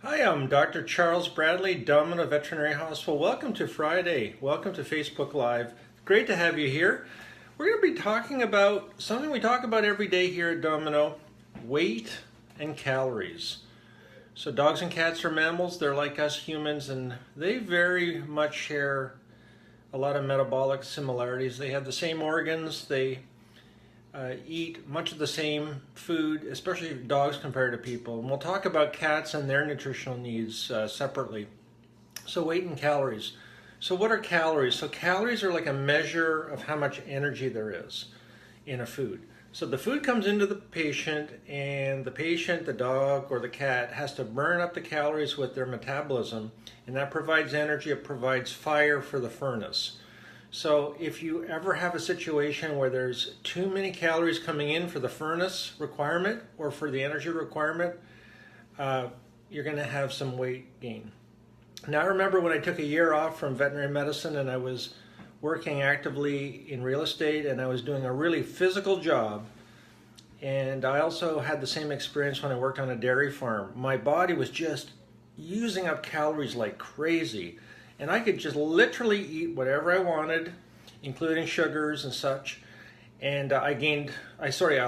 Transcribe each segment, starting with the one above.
Hi, I'm Dr. Charles Bradley, Domino Veterinary Hospital. Welcome to Friday. Welcome to Facebook Live. Great to have you here. We're going to be talking about something we talk about every day here at Domino, weight and calories. So dogs and cats are mammals. They're like us humans, and they very much share a lot of metabolic similarities. They have the same organs. They eat much of the same food, especially dogs compared to people. And we'll talk about cats and their nutritional needs separately. So weight and calories. So what are calories? So calories are like a measure of how much energy there is in a food. So the food comes into the patient, and the patient, the dog or the cat, has to burn up the calories with their metabolism, and that provides energy. It provides fire for the furnace. So if you ever have a situation where there's too many calories coming in for the furnace requirement or for the energy requirement, you're going to have some weight gain. Now, I remember when I took a year off from veterinary medicine and I was working actively in real estate, and I was doing a really physical job. And I also had the same experience when I worked on a dairy farm. My body was just using up calories like crazy. And I could just literally eat whatever I wanted, including sugars and such. And I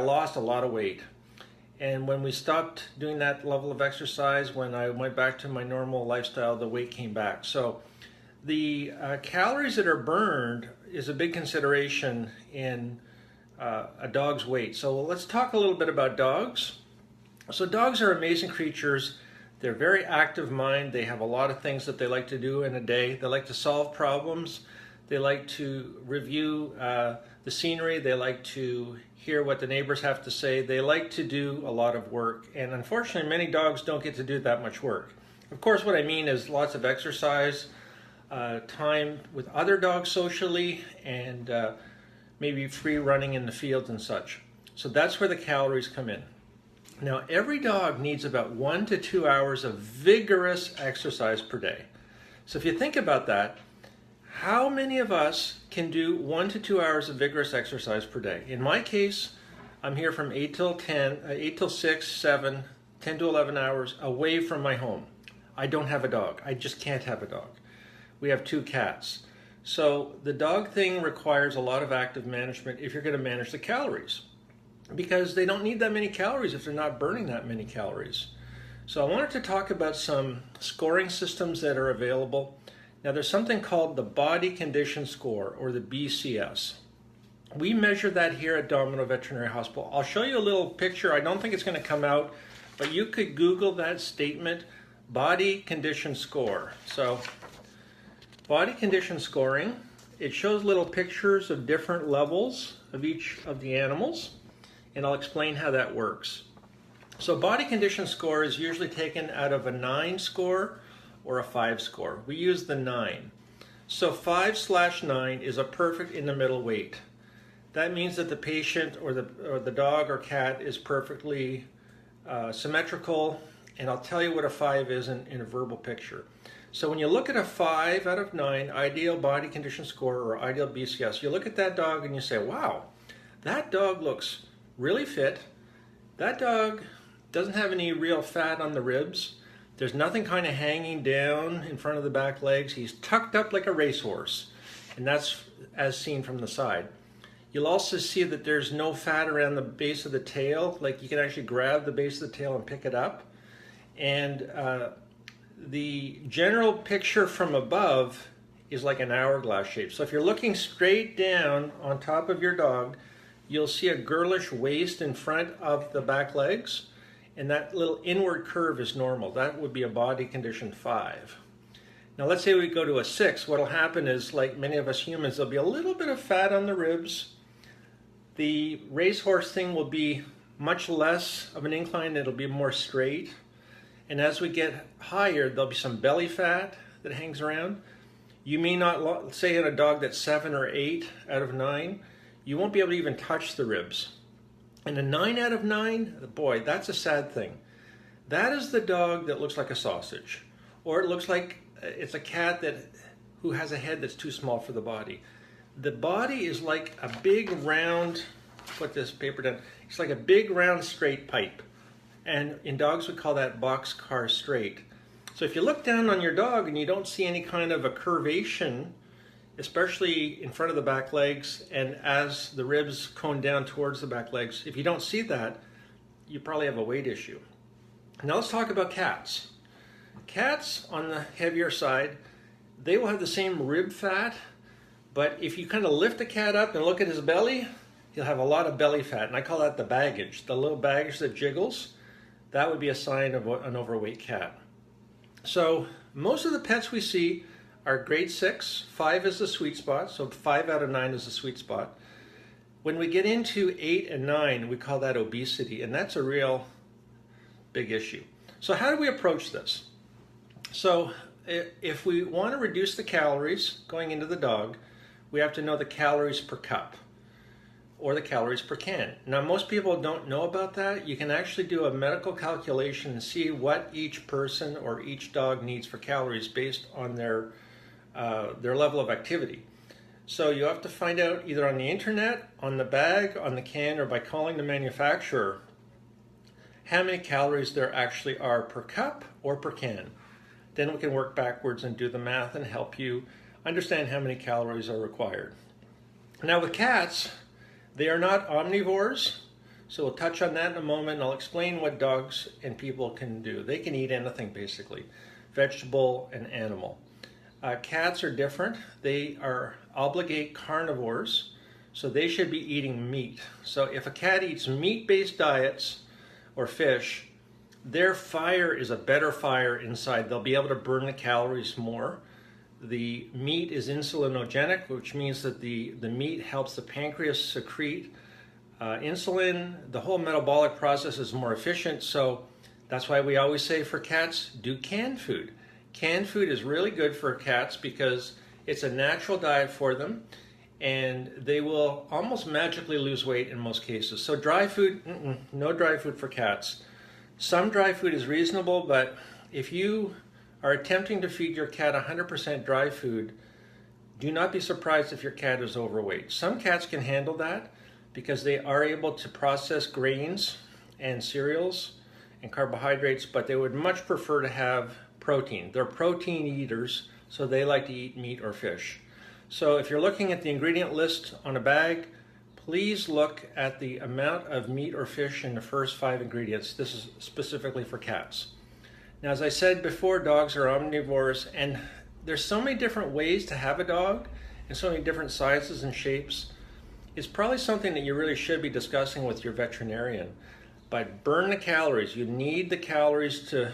lost a lot of weight. And when we stopped doing that level of exercise, when I went back to my normal lifestyle, the weight came back. So the calories that are burned is a big consideration in a dog's weight. So let's talk a little bit about dogs. So dogs are amazing creatures. They're very active mind. They have a lot of things that they like to do in a day. They like to solve problems. They like to review the scenery. They like to hear what the neighbors have to say. They like to do a lot of work. And unfortunately, many dogs don't get to do that much work. Of course, what I mean is lots of exercise, time with other dogs socially, and maybe free running in the fields and such. So that's where the calories come in. Now, every dog needs about 1 to 2 hours of vigorous exercise per day. So if you think about that, how many of us can do 1 to 2 hours of vigorous exercise per day? In my case, I'm here from 8 till 6, 7, 10 to 11 hours away from my home. I don't have a dog. I just can't have a dog. We have 2 cats. So the dog thing requires a lot of active management if you're going to manage the calories, because they don't need that many calories if they're not burning that many calories. So I wanted to talk about some scoring systems that are available. Now, there's something called the Body Condition Score, or the BCS. We measure that here at Domino Veterinary Hospital. I'll show you a little picture. I don't think it's going to come out, but you could Google that statement, Body Condition Score. So body condition scoring, it shows little pictures of different levels of each of the animals, and I'll explain how that works. So body condition score is usually taken out of a 9 score or a 5 score. We use the 9. So 5/9 is a perfect in the middle weight. That means that the patient or the dog or cat is perfectly symmetrical, and I'll tell you what a 5 is in a verbal picture. So when you look at a 5 out of 9 ideal body condition score or ideal BCS, you look at that dog and you say, wow, that dog looks really fit. That dog doesn't have any real fat on the ribs. There's nothing kind of hanging down in front of the back legs. He's tucked up like a racehorse, and that's as seen from the side. You'll also see that there's no fat around the base of the tail. Like, you can actually grab the base of the tail and pick it up. And the general picture from above is like an hourglass shape. So if you're looking straight down on top of your dog, you'll see a girlish waist in front of the back legs, and that little inward curve is normal. That would be a body condition 5. Now let's say we go to a 6. What'll happen is, like many of us humans, there'll be a little bit of fat on the ribs. The racehorse thing will be much less of an incline. It'll be more straight. And as we get higher, there'll be some belly fat that hangs around. You may not, say in a dog that's 7 or 8 out of 9, you won't be able to even touch the ribs. And a 9 out of 9, boy, that's a sad thing. That is the dog that looks like a sausage. Or it looks like it's a cat who has a head that's too small for the body. The body is like a big round, put this paper down, It's like a big round straight pipe. And in dogs we call that boxcar straight. So if you look down on your dog and you don't see any kind of a curvation, especially in front of the back legs and as the ribs cone down towards the back legs, if you don't see that, you probably have a weight issue. Now let's talk about cats. Cats on the heavier side, they will have the same rib fat, but if you kind of lift the cat up and look at his belly, he'll have a lot of belly fat, and I call that the baggage, the little baggage that jiggles. That would be a sign of an overweight cat. So most of the pets we see are grade 6, 5 is the sweet spot, so 5 out of 9 is the sweet spot. When we get into 8 and 9, we call that obesity, and that's a real big issue. So how do we approach this? So if we want to reduce the calories going into the dog, we have to know the calories per cup or the calories per can. Now most people don't know about that. You can actually do a medical calculation and see what each person or each dog needs for calories based on their level of activity. So you have to find out either on the internet, on the bag, on the can, or by calling the manufacturer how many calories there actually are per cup or per can. Then we can work backwards and do the math and help you understand how many calories are required. Now with cats, they are not omnivores, so we'll touch on that in a moment, and I'll explain what dogs and people can do. They can eat anything basically, vegetable and animal. Cats are different. They are obligate carnivores, so they should be eating meat. So if a cat eats meat-based diets or fish, their fire is a better fire inside. They'll be able to burn the calories more. The meat is insulinogenic, which means that the meat helps the pancreas secrete insulin. The whole metabolic process is more efficient, so that's why we always say for cats, do canned food. Canned food is really good for cats because it's a natural diet for them, and they will almost magically lose weight in most cases. So dry food, no dry food for cats. Some dry food is reasonable, but if you are attempting to feed your cat 100% dry food, do not be surprised if your cat is overweight. Some cats can handle that because they are able to process grains and cereals and carbohydrates, but they would much prefer to have protein. They're protein eaters, so they like to eat meat or fish. So if you're looking at the ingredient list on a bag, please look at the amount of meat or fish in the first 5 ingredients. This is specifically for cats. Now, as I said before, dogs are omnivores, and there's so many different ways to have a dog and so many different sizes and shapes. It's probably something that you really should be discussing with your veterinarian. But burn the calories. You need the calories to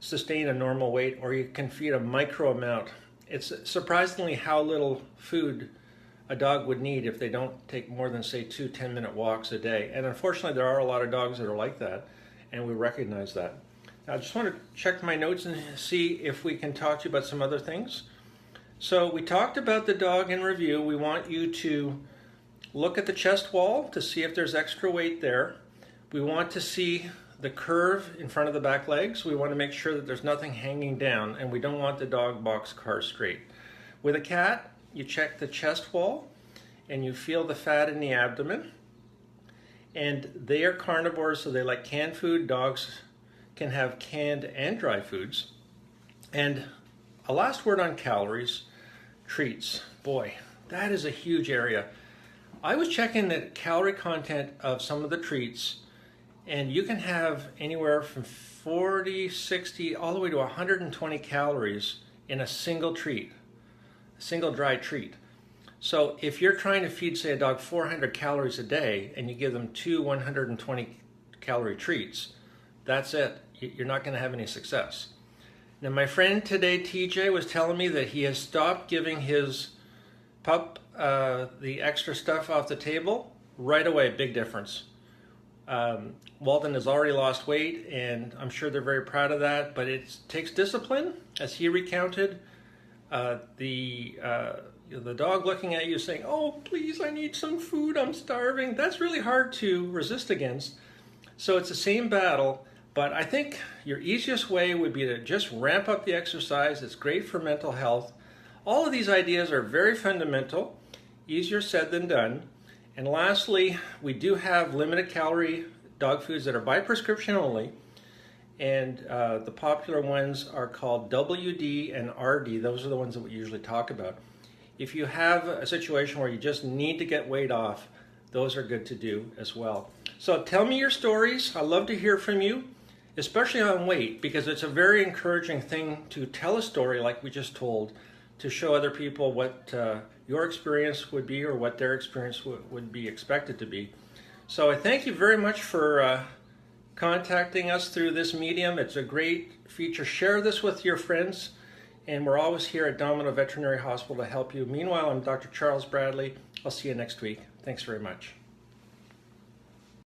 sustain a normal weight, or you can feed a micro amount. It's surprisingly how little food a dog would need if they don't take more than, say, 2 10-minute walks a day. And unfortunately, there are a lot of dogs that are like that, and we recognize that. Now, I just want to check my notes and see if we can talk to you about some other things. So we talked about the dog in review. We want you to look at the chest wall to see if there's extra weight there. We want to see the curve in front of the back legs. We want to make sure that there's nothing hanging down, and we don't want the dog box car straight. With a cat, you check the chest wall and you feel the fat in the abdomen. And they are carnivores, so they like canned food. Dogs can have canned and dry foods. And a last word on calories, treats. Boy, that is a huge area. I was checking the calorie content of some of the treats, and you can have anywhere from 40, 60, all the way to 120 calories in a single treat, a single dry treat. So if you're trying to feed, say, a dog 400 calories a day and you give them 2 120 calorie treats, that's it. You're not going to have any success. Now, my friend today, TJ, was telling me that he has stopped giving his pup the extra stuff off the table right away. Big difference. Walden has already lost weight, and I'm sure they're very proud of that, but it takes discipline. As he recounted, the dog looking at you saying, "Oh, please, I need some food, I'm starving." That's really hard to resist against. So it's the same battle, but I think your easiest way would be to just ramp up the exercise. It's great for mental health. All of these ideas are very fundamental, easier said than done. And lastly, we do have limited calorie dog foods that are by prescription only. and the popular ones are called WD and RD. Those are the ones that we usually talk about. If you have a situation where you just need to get weight off, those are good to do as well. So tell me your stories. I love to hear from you, especially on weight, because it's a very encouraging thing to tell a story like we just told, to show other people what your experience would be or what their experience would be expected to be. So I thank you very much for contacting us through this medium. It's a great feature. Share this with your friends, and we're always here at Domino Veterinary Hospital to help you. Meanwhile, I'm Dr. Charles Bradley. I'll see you next week. Thanks very much.